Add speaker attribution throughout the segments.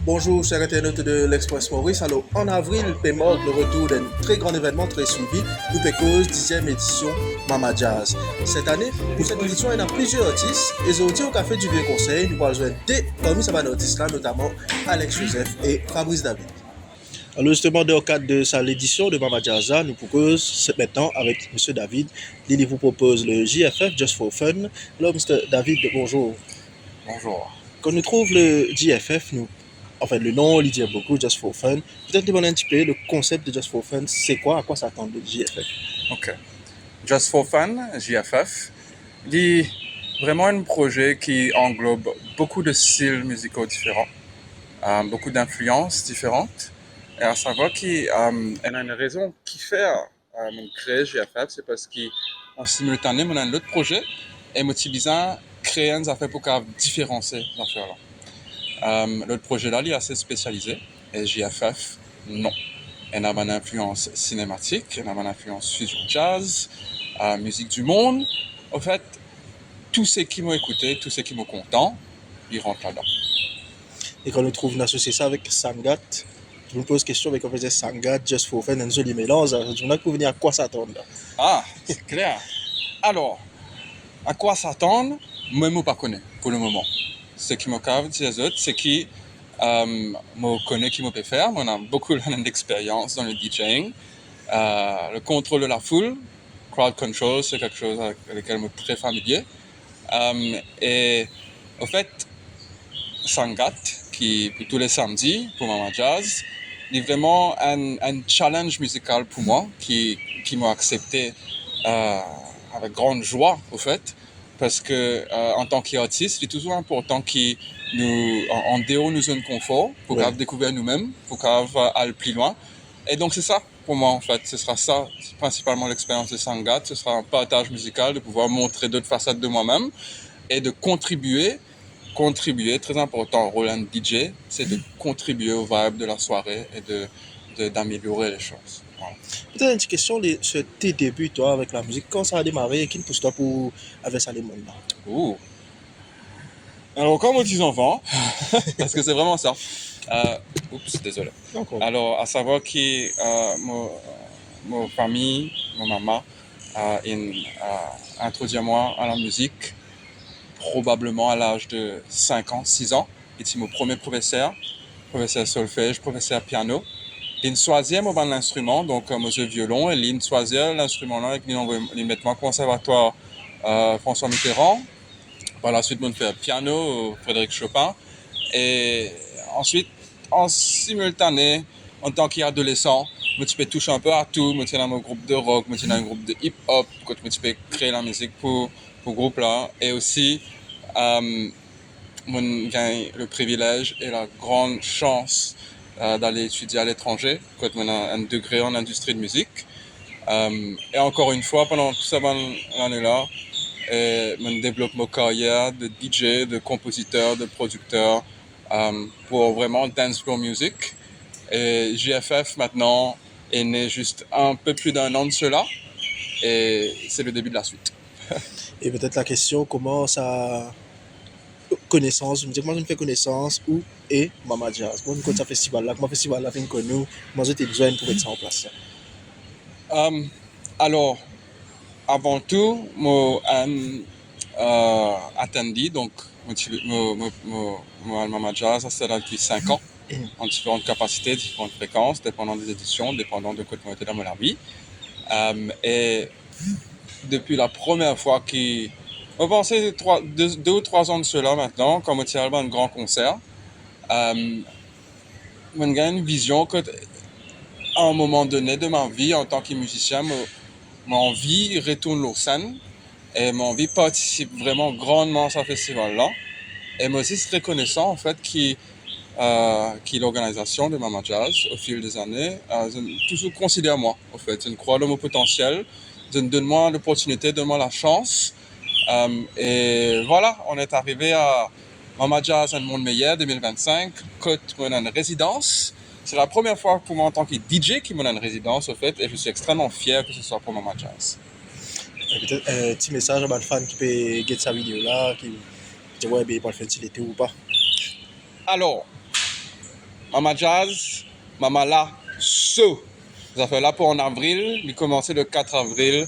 Speaker 1: Bonjour, chers internautes de l'Express Maurice. Alors, en avril, paie marque le retour d'un très grand événement très suivi, nous cause 10e édition Mama Jaz. Cette année, pour cette édition, il y a plusieurs artistes. Et aujourd'hui, au Café du Vieux Conseil, nous allons jouer parmi ces artistes-là, notamment Alex Joseph et Fabrice David. Alors, justement, dans le cadre de l'édition de Mama Jaz, nous proposons maintenant avec M. David. Il vous propose le JFF Just for Fun. Alors, M. David, bonjour.
Speaker 2: Bonjour.
Speaker 1: Quand nous trouvons le JFF, le nom, il dit beaucoup, Just for Fun. Peut-être demander un petit peu le concept de Just for Fun, c'est quoi, à quoi s'attend le JFF?
Speaker 2: Ok. Just for Fun, JFF, c'est vraiment un projet qui englobe beaucoup de styles musicaux différents, beaucoup d'influences différentes. Et à savoir qu'il y a une raison qui fait créer JFF, c'est parce qu'en simultané, on a un autre projet et moi, besoin créer une affaire pour différencier ces affaires-là. L'autre projet-là, il est assez spécialisé, et JFF, non. Il a une influence cinématique, il a une influence fusion jazz, musique du monde. En fait, tous ceux qui m'ont écouté, tous ceux qui m'ont content, ils rentrent là-dedans.
Speaker 1: Et quand on trouve associé ça avec sanngat, je me pose question avec on faisait sanngat, Just for Fun, un joli mélange, je me dis à quoi s'attendre là.
Speaker 2: Ah, c'est clair. Alors, à quoi s'attendre? Moi, je ne pas connais pour le moment. Ce qui me cave, c'est les autres, c'est qui me connaît, qui me peut faire. On a beaucoup d'expérience dans le DJing. Le contrôle de la foule, crowd control, c'est quelque chose avec lequel je suis très familier. Et au fait, sanngat, qui pour tous les samedis, pour Mama Jaz, est vraiment un challenge musical pour moi, qui m'a accepté avec grande joie, au fait. Parce que en tant qu'artiste, c'est toujours important que nous, en dehors de nos zones de confort, pour découvrir nous-mêmes, pour aller plus loin. Et donc c'est ça pour moi en fait, ce sera ça, principalement l'expérience de sanngat, ce sera un partage musical, de pouvoir montrer d'autres facettes de moi-même et de contribuer, très important, rôle d'un DJ, c'est de contribuer au vibe de la soirée et d'améliorer les choses. Voilà.
Speaker 1: Peut-être une petite question sur tes débuts, toi, avec la musique, quand ça a démarré, qui pousse toi pour avec ça les mondes là?
Speaker 2: Ouh. Alors comme aux petits enfants, parce que c'est vraiment ça. Désolé. Alors, à savoir que ma famille, ma maman, a introduit moi à la musique probablement à l'âge de 5 ans, 6 ans. C'était mon premier professeur solfège, professeur piano. Il choisit mon l'instrument, donc monsieur violon, et il choisit l'instrument-là avec il met moi au conservatoire François Mitterrand. Par la suite, on fait piano, Frédéric Chopin. Et ensuite, en simultané, en tant qu'adolescent, je peux toucher un peu à tout. Je suis dans un groupe de rock, je suis dans un groupe de hip-hop, je peux créer la musique pour ce groupe-là. Et aussi, je gagne le privilège et la grande chance d'aller étudier à l'étranger, quand on a un degré en industrie de musique. Et encore une fois, pendant toute cette année-là, je développe ma carrière de DJ, de compositeur, de producteur pour vraiment dance floor music. Et JFF maintenant est né juste un peu plus d'un an de cela et c'est le début de la suite.
Speaker 1: Et peut-être la question, comment ça connaissance, je me dis comment je me fais connaissance où est Mama Jaz? Comment ça festival là, comment festival là fait connu, comment j'étais besoin pour mettre ça en place?
Speaker 2: Alors, avant tout, je attendu, donc Mama Jaz, c'est là depuis 5 ans, en différentes capacités, différentes fréquences, dépendant des éditions, dépendant de quoi on était dans ma vie. Et depuis la première fois on pensait 2 ou 3 ans de cela maintenant, quand on tient un grand concert, on a une vision qu'à un moment donné de ma vie, en tant que musicien, mon envie retourne sur scène et mon envie participe vraiment grandement à ce festival-là. Et moi aussi, c'est reconnaissant en fait qui l'organisation de Mama Jaz au fil des années, je toujours considère moi en fait, je crois dans mon potentiel, je donne-moi l'opportunité, donne-moi la chance. Et voilà, on est arrivé à Mama Jaz, un monde meilleur 2025, quand on a une résidence. C'est la première fois pour moi en tant que DJ qui m'a une résidence au fait, et je suis extrêmement fier que ce soit pour Mama Jaz.
Speaker 1: Peut-être un petit message à un fan qui peut get sa vidéo là, qui dit ouais, il va le faire l'été ou pas.
Speaker 2: Alors, Mama Jaz, Mama là, ça fait là pour en avril, il commençait le 4 avril,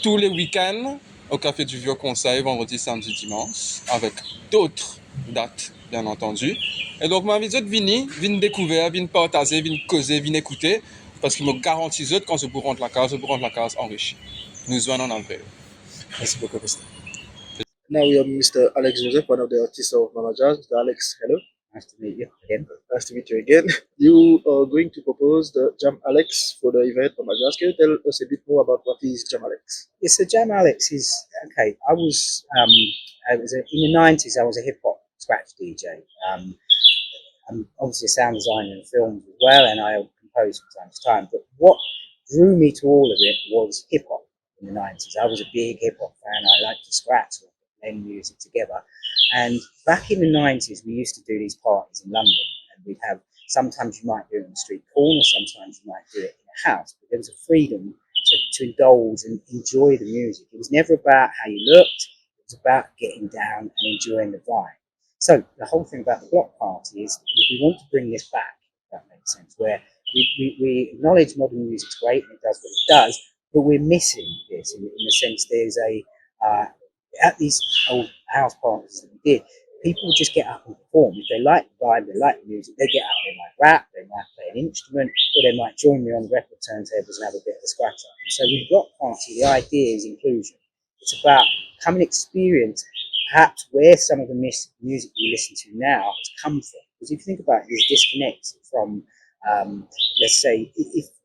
Speaker 2: tous les week-ends au Café du Vieux Conseil, vendredi, samedi, dimanche, avec d'autres dates, bien entendu. Et donc, moi, je viens découvrir, viens partager, viens causer, viens écouter, parce qu'il me garantit que quand je vous rentre la case enrichie. Nous jouons en avril.
Speaker 1: Merci beaucoup, Mr. Now we have Mr. Alex Joseph, one of the artists of Mama Jaz. Mr. Alex, hello.
Speaker 3: Nice to meet you again.
Speaker 1: Nice to meet you again. You are going to propose the Jam Alex for the event Mama Jaz. Can you tell us a bit more about what is Jam Alex?
Speaker 3: Yes, so Jam Alex is okay. I was in the '90s. I was a hip hop scratch DJ. I'm obviously a sound designer and films as well, and I compose from time to time. But what drew me to all of it was hip hop in the '90s. I was a big hip hop fan. I liked to scratch or blend music together. And back in the '90s, we used to do these parties in London, and we'd have. Sometimes you might do it on the street corner, sometimes you might do it in a house. But there was a freedom to indulge and enjoy the music. It was never about how you looked. It was about getting down and enjoying the vibe. So the whole thing about the block party is we want to bring this back, if that makes sense, where we acknowledge modern music's great and it does what it does, but we're missing this in the sense there's at these old house parties that we did, people would just get up and perform. If they like the vibe, they like the music, they get up, they might rap, they might play an instrument, or they might join me on the record turntables and have a bit of a scratch up. So with Block Party, the idea is inclusion. It's about come and experience perhaps where some of the music you listen to now has come from. Because if you think about it, there's disconnect from, let's say,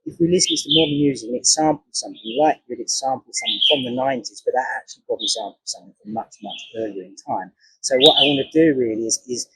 Speaker 3: if we listen to modern music and it samples something, you like that it samples something from the '90s, but that actually probably samples something from much, much earlier in time. So what I want to do really is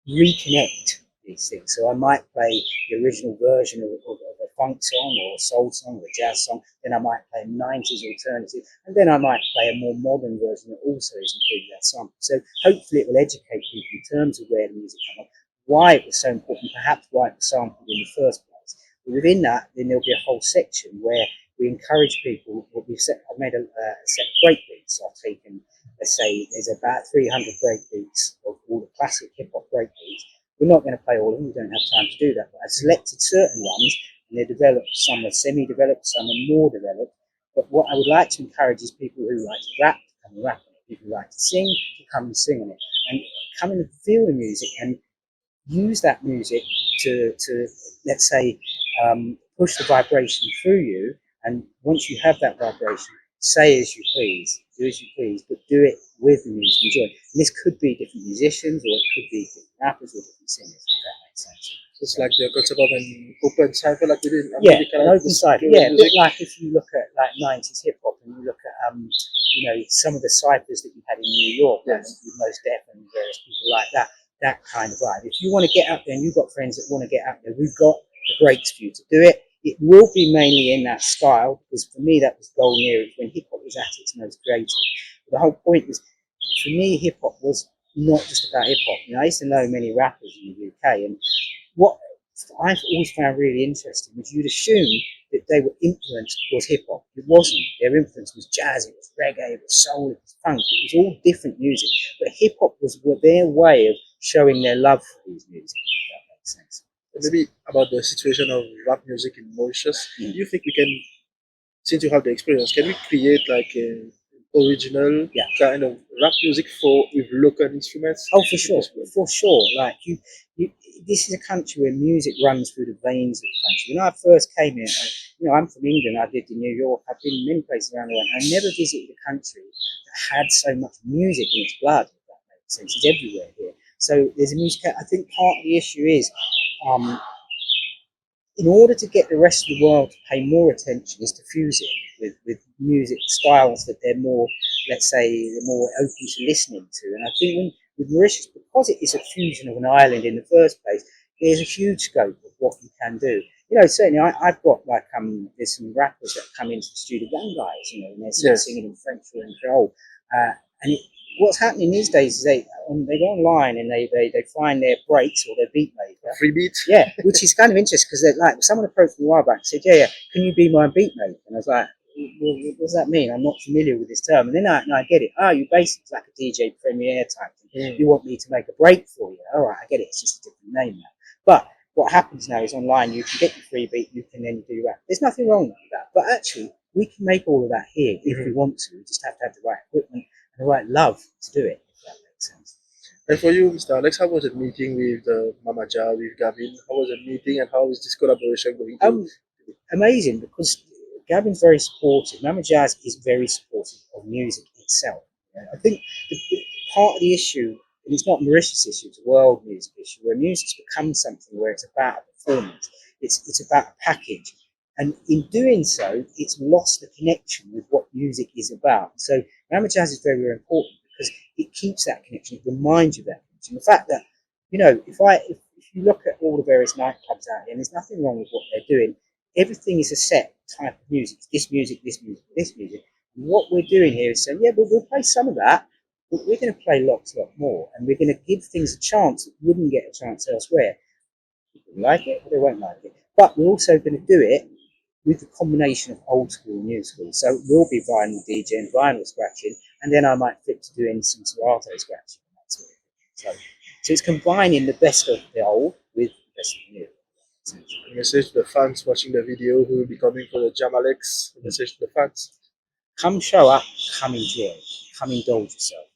Speaker 3: reconnect these things. So I might play the original version of a funk song or a soul song or a jazz song, then I might play a '90s alternative, and then I might play a more modern version that also is including that sample. So hopefully it will educate people in terms of where the music came from, why it was so important, perhaps why it was sampled in the first place. But within that, then there'll be a whole section where we encourage people. I've made a set of breakbeats. I've taken, let's say, there's about 300 breakbeats of all the classic hip hop breakbeats. We're not going to play all of them. We don't have time to do that. But I've selected certain ones, and they're developed. Some are semi-developed, some are more developed. But what I would like to encourage is people who like to rap to come and rap on it. People who like to sing to come and sing on it, and come and feel the music and use that music to let's say, push the vibration through you. And once you have that vibration, say as you please, do as you please, but do it with the music, enjoy it. And this could be different musicians, or it could be different rappers or different singers, if that makes sense.
Speaker 1: So it's like the concept of an open cypher, like we did in
Speaker 3: Yeah,
Speaker 1: America.
Speaker 3: an open cypher. Yeah, a bit like if you look at like '90s hip hop, and you look at some of the ciphers that you had in New York,
Speaker 1: Yes,
Speaker 3: with Most Def and various people like that. That kind of vibe. If you want to get out there, and you've got friends that want to get out there, we've got the breaks for you to do it. It will be mainly in that style, because for me that was golden era when hip hop was at its most creative. But the whole point was, for me, hip hop was not just about hip hop. I used to know many rappers in the UK, and what I've always found really interesting was you'd assume that they were influenced was hip hop. It wasn't. Their influence was jazz, it was reggae, it was soul, it was funk. It was all different music, but hip hop was their way of showing their love for these music. If that makes sense.
Speaker 1: maybe about the situation of rap music in Mauritius. Do you think we can, since you have the experience, can we create like an original kind of rap music with local instruments?
Speaker 3: Oh, for sure. Like you, this is a country where music runs through the veins of the country. When I first came here, I'm from England. I lived in New York. I've been in many places around the world. I never visited a country that had so much music in its blood. If that makes sense, it's everywhere here. So there's a music. I think part of the issue is, in order to get the rest of the world to pay more attention, is to fuse it with music styles that they're more, let's say, they're more open to listening to. And I think with Mauritius, because it is a fusion of an island in the first place, there's a huge scope of what you can do. Certainly I've got there's some rappers that come into the studio, young guys, and they're singing in French or in Creole. What's happening these days is they go online and they find their breaks or their beat maker.
Speaker 1: Free beat?
Speaker 3: Yeah, which is kind of interesting, because like someone approached me a while back and said, yeah, can you be my beat maker? And I was like, well, what does that mean? I'm not familiar with this term. And then I get it. Oh, you basically like a DJ Premier type thing. You want me to make a break for you. All right, I get it. It's just a different name now. But what happens now is online, you can get your freebie, you can then do that. There's nothing wrong with that. But actually, we can make all of that here if we want to. We just have to have the right equipment and the right love to do it, if that makes sense.
Speaker 1: And for you, Mr. Alex, how was the meeting with Mama Jaz, with Gavin? How was the meeting and how is this collaboration going to?
Speaker 3: Amazing, because Gavin's very supportive. Mama Jaz is very supportive of music itself. I think the part of the issue, and it's not a Mauritius issue, it's a world music issue, where music's become something where it's about a performance, it's about a package. And in doing so, it's lost the connection with what music is about. So Mama Jaz is very, very important because it keeps that connection, it reminds you of that connection. The fact that, you know, if you look at all the various nightclubs out here, and there's nothing wrong with what they're doing, everything is a set type of music. This music, this music, this music. And what we're doing here is saying, yeah, we'll play some of that, but we're going to play lots, lot more. And we're going to give things a chance that wouldn't get a chance elsewhere. People like it, or they won't like it. But we're also going to do it with the combination of old school and new school. So we'll be vinyl DJing, vinyl scratching, and then I might flip to doing some serato scratching. And that sort of thing. So it's combining the best of the old with the best of the new.
Speaker 1: A message to the fans watching the video who will be coming for the Jam Alex. A message to the fans.
Speaker 3: Come show up, come enjoy, come indulge yourself.